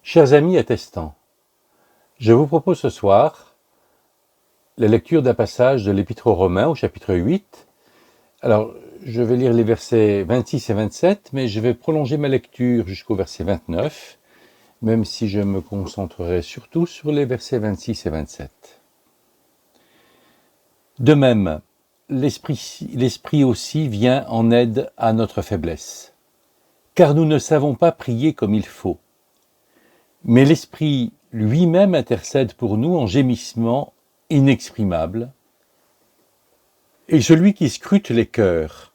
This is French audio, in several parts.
Chers amis attestants, je vous propose ce soir la lecture d'un passage de l'Épître aux Romains au chapitre 8. Alors, je vais lire les versets 26 et 27, mais je vais prolonger ma lecture jusqu'au verset 29, même si je me concentrerai surtout sur les versets 26 et 27. De même, l'Esprit aussi vient en aide à notre faiblesse, car nous ne savons pas prier comme il faut. Mais l'Esprit lui-même intercède pour nous en gémissements inexprimables. Et celui qui scrute les cœurs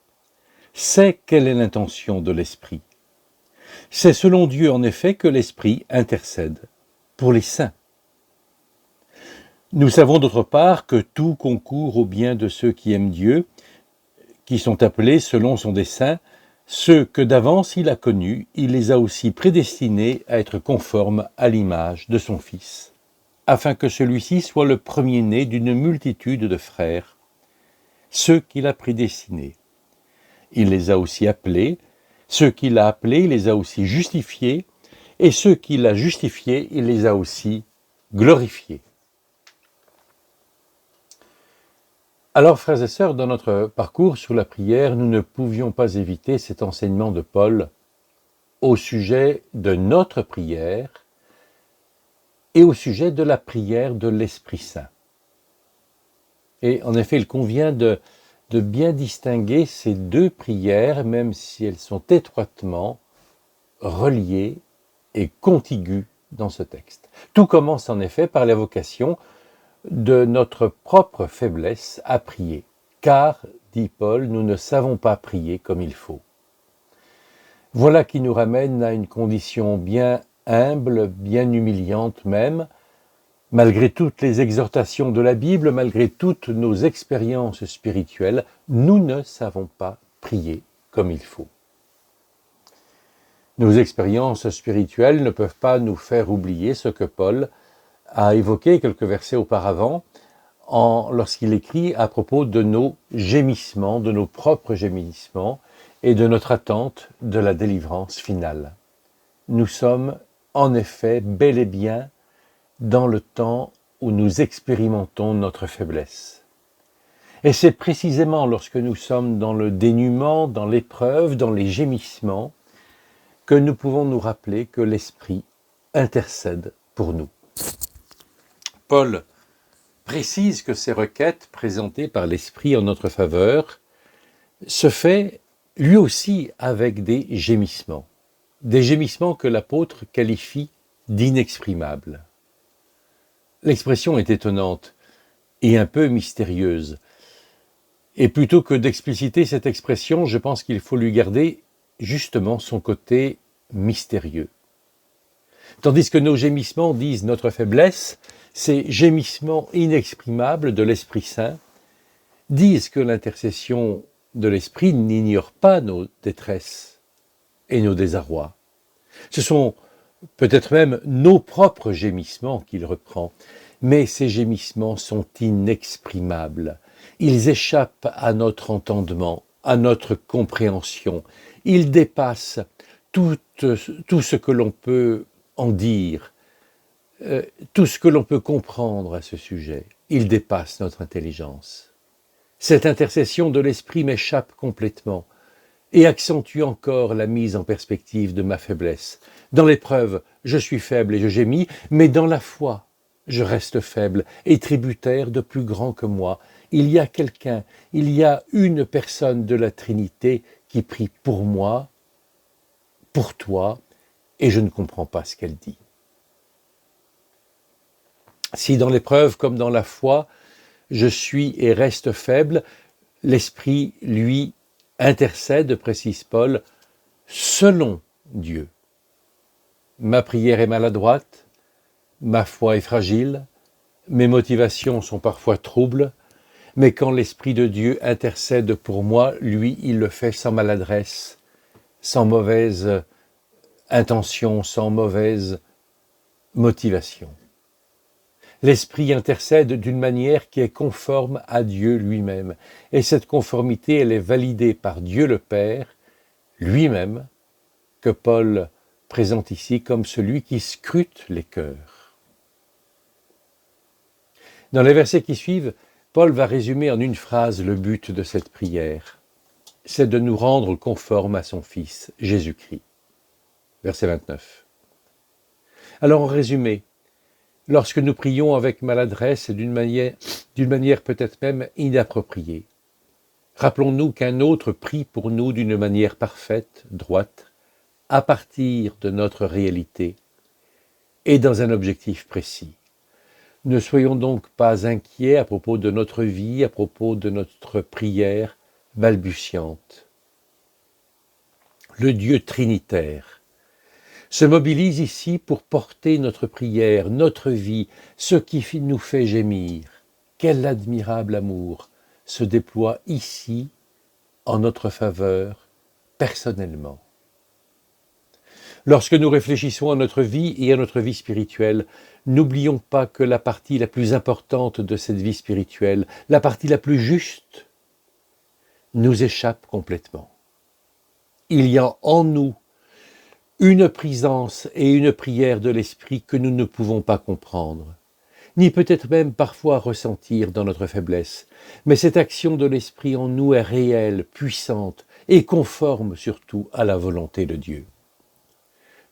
sait quelle est l'intention de l'Esprit. C'est selon Dieu en effet que l'Esprit intercède pour les saints. Nous savons d'autre part que tout concourt au bien de ceux qui aiment Dieu, qui sont appelés selon son dessein. Ceux que d'avance il a connus, il les a aussi prédestinés à être conformes à l'image de son Fils, afin que celui-ci soit le premier-né d'une multitude de frères. Ceux qu'il a prédestinés, il les a aussi appelés. Ceux qu'il a appelés, il les a aussi justifiés. Et ceux qu'il a justifiés, il les a aussi glorifiés. Alors, frères et sœurs, dans notre parcours sur la prière, nous ne pouvions pas éviter cet enseignement de Paul au sujet de notre prière et au sujet de la prière de l'Esprit Saint. Et en effet, il convient de bien distinguer ces deux prières, même si elles sont étroitement reliées et contiguës dans ce texte. Tout commence en effet par l'évocation de notre propre faiblesse à prier. Car, dit Paul, nous ne savons pas prier comme il faut. Voilà qui nous ramène à une condition bien humble, bien humiliante même. Malgré toutes les exhortations de la Bible, malgré toutes nos expériences spirituelles, nous ne savons pas prier comme il faut. Nos expériences spirituelles ne peuvent pas nous faire oublier ce que Paul a évoqué quelques versets auparavant lorsqu'il écrit à propos de nos gémissements, de nos propres gémissements et de notre attente de la délivrance finale. Nous sommes en effet bel et bien dans le temps où nous expérimentons notre faiblesse. Et c'est précisément lorsque nous sommes dans le dénuement, dans l'épreuve, dans les gémissements, que nous pouvons nous rappeler que l'Esprit intercède pour nous. Paul précise que ces requêtes présentées par l'Esprit en notre faveur se fait lui aussi avec des gémissements que l'apôtre qualifie d'inexprimables. L'expression est étonnante et un peu mystérieuse. Et plutôt que d'expliciter cette expression, je pense qu'il faut lui garder justement son côté mystérieux. Tandis que nos gémissements disent notre faiblesse, ces gémissements inexprimables de l'Esprit Saint disent que l'intercession de l'Esprit n'ignore pas nos détresses et nos désarrois. Ce sont peut-être même nos propres gémissements qu'il reprend, mais ces gémissements sont inexprimables. Ils échappent à notre entendement, à notre compréhension. Ils dépassent tout ce que l'on peut en dire, tout ce que l'on peut comprendre à ce sujet. Ils dépassent notre intelligence. Cette intercession de l'Esprit m'échappe complètement et accentue encore la mise en perspective de ma faiblesse. Dans l'épreuve, je suis faible et je gémis, mais dans la foi, je reste faible et tributaire de plus grand que moi. Il y a quelqu'un, il y a une personne de la Trinité qui prie pour moi, pour toi, et je ne comprends pas ce qu'elle dit. Si dans l'épreuve comme dans la foi, je suis et reste faible, l'Esprit, lui, intercède, précise Paul, selon Dieu. Ma prière est maladroite, ma foi est fragile, mes motivations sont parfois troubles, mais quand l'Esprit de Dieu intercède pour moi, lui, il le fait sans maladresse, sans mauvaise intention, sans mauvaise motivation. L'Esprit intercède d'une manière qui est conforme à Dieu lui-même. Et cette conformité, elle est validée par Dieu le Père lui-même, que Paul présente ici comme celui qui scrute les cœurs. Dans les versets qui suivent, Paul va résumer en une phrase le but de cette prière. C'est de nous rendre conformes à son Fils, Jésus-Christ. Verset 29. Alors en résumé, lorsque nous prions avec maladresse et d'une manière peut-être même inappropriée, rappelons-nous qu'un autre prie pour nous d'une manière parfaite, droite, à partir de notre réalité et dans un objectif précis. Ne soyons donc pas inquiets à propos de notre vie, à propos de notre prière balbutiante. Le Dieu trinitaire se mobilise ici pour porter notre prière, notre vie, ce qui nous fait gémir. Quel admirable amour se déploie ici en notre faveur personnellement. Lorsque nous réfléchissons à notre vie et à notre vie spirituelle, n'oublions pas que la partie la plus importante de cette vie spirituelle, la partie la plus juste, nous échappe complètement. Il y a en nous une présence et une prière de l'Esprit que nous ne pouvons pas comprendre, ni peut-être même parfois ressentir dans notre faiblesse. Mais cette action de l'Esprit en nous est réelle, puissante et conforme surtout à la volonté de Dieu.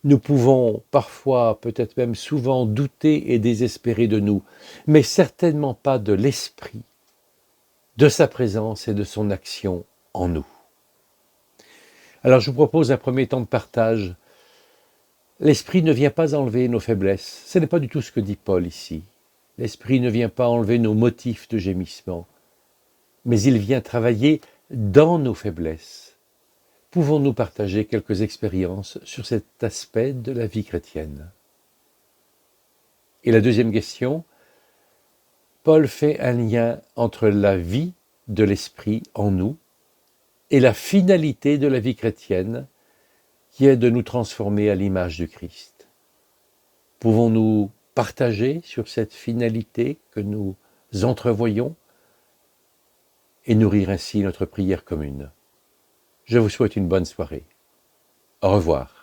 Nous pouvons parfois, peut-être même souvent, douter et désespérer de nous, mais certainement pas de l'Esprit, de sa présence et de son action en nous. Alors je vous propose un premier temps de partage. L'Esprit ne vient pas enlever nos faiblesses. Ce n'est pas du tout ce que dit Paul ici. L'Esprit ne vient pas enlever nos motifs de gémissement, mais il vient travailler dans nos faiblesses. Pouvons-nous partager quelques expériences sur cet aspect de la vie chrétienne? Et la deuxième question, Paul fait un lien entre la vie de l'Esprit en nous et la finalité de la vie chrétienne, qui est de nous transformer à l'image du Christ. Pouvons-nous partager sur cette finalité que nous entrevoyons et nourrir ainsi notre prière commune? Je vous souhaite une bonne soirée. Au revoir.